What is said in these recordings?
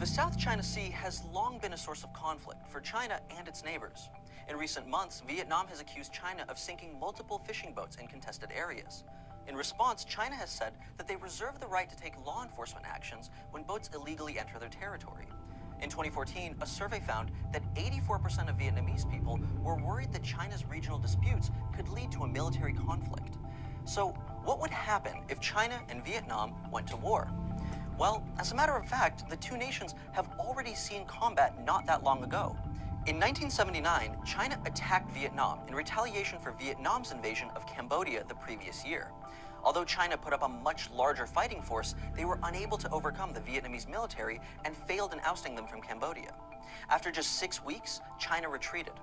The South China Sea has long been a source of conflict for China and its neighbors. In recent months, Vietnam has accused China of sinking multiple fishing boats in contested areas. In response, China has said that they reserve the right to take law enforcement actions when boats illegally enter their territory. In 2014, a survey found that 84% of Vietnamese people were worried that China's regional disputes could lead to a military conflict. So, what would happen if China and Vietnam went to war? Well, as a matter of fact, the two nations have already seen combat not that long ago. In 1979, China attacked Vietnam in retaliation for Vietnam's invasion of Cambodia the previous year. Although China put up a much larger fighting force, they were unable to overcome the Vietnamese military and failed in ousting them from Cambodia. After just 6 weeks, China retreated.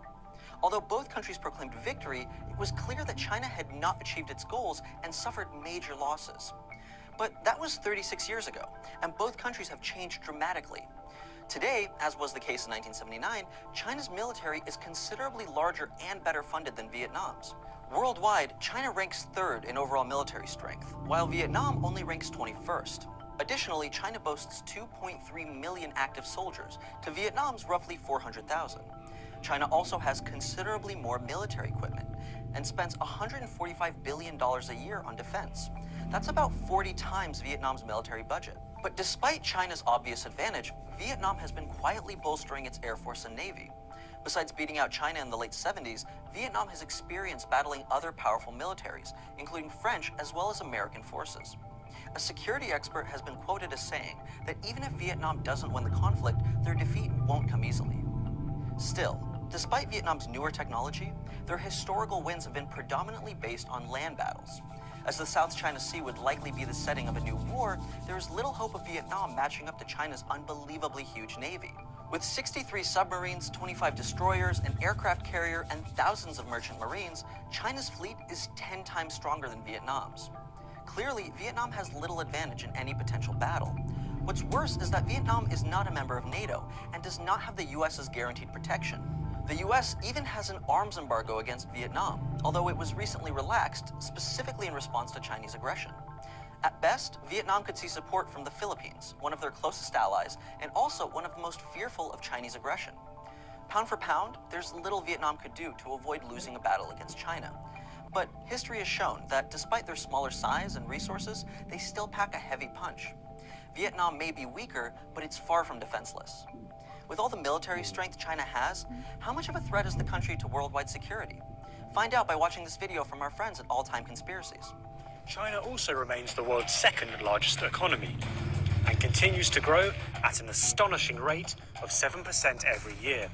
Although both countries proclaimed victory, it was clear that China had not achieved its goals and suffered major losses. But that was 36 years ago, and both countries have changed dramatically. Today, as was the case in 1979, China's military is considerably larger and better funded than Vietnam's. Worldwide, China ranks third in overall military strength, while Vietnam only ranks 21st. Additionally, China boasts 2.3 million active soldiers to Vietnam's roughly 400,000. China also has considerably more military equipment and spends $145 billion a year on defense. That's about 40 times Vietnam's military budget. But despite China's obvious advantage, Vietnam has been quietly bolstering its Air Force and Navy. Besides beating out China in the late 70s, Vietnam has experienced battling other powerful militaries, including French as well as American forces. A security expert has been quoted as saying that even if Vietnam doesn't win the conflict, their defeat won't come easily. Still, despite Vietnam's newer technology, their historical wins have been predominantly based on land battles. As the South China Sea would likely be the setting of a new war, there is little hope of Vietnam matching up to China's unbelievably huge navy. With 63 submarines, 25 destroyers, an aircraft carrier, and thousands of merchant marines, China's fleet is 10 times stronger than Vietnam's. Clearly, Vietnam has little advantage in any potential battle. What's worse is that Vietnam is not a member of NATO and does not have the US's guaranteed protection. The US even has an arms embargo against Vietnam, although it was recently relaxed, specifically in response to Chinese aggression. At best, Vietnam could see support from the Philippines, one of their closest allies, and also one of the most fearful of Chinese aggression. Pound for pound, there's little Vietnam could do to avoid losing a battle against China. But history has shown that despite their smaller size and resources, they still pack a heavy punch. Vietnam may be weaker, but it's far from defenseless. With all the military strength China has, how much of a threat is the country to worldwide security? Find out by watching this video from our friends at All Time Conspiracies. China also remains the world's second largest economy and continues to grow at an astonishing rate of 7% every year.